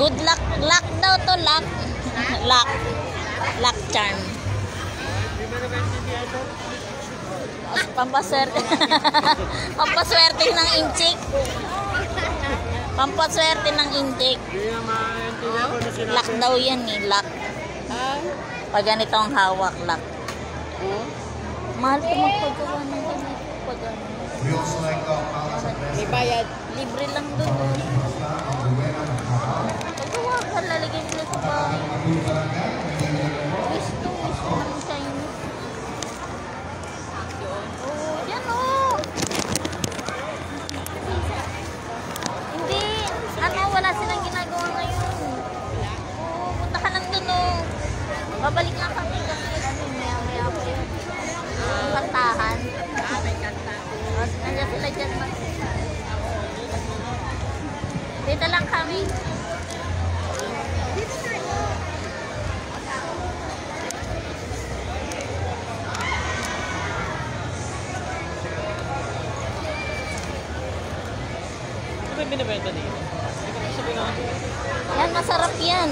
Good luck. Luck daw to, luck. Luck. Luck charm. Pampaswerte. Pampaswerte ng inchik. Pampaswerte ng inchik. Luck daw yan eh. Luck. Pag ganito ang hawak, luck. Mahal po magpagawa ng ganito. Pag ano. May bayad. Libre lang doon. Pagawa ka, lalagyan mo sa bahay. Wish to ng Chinese. Oh, yan oh. Hindi, ano, wala silang ginagawa ngayon. Oo, punta ka lang doon oh. Babalik nga kami kasi maya-maya po yun. Kantahan. May kanta. Nandiyan sila dyan. Dito lang kami. Dito tayo. Ano ba yung binibenta dito? Yan, masarap yan.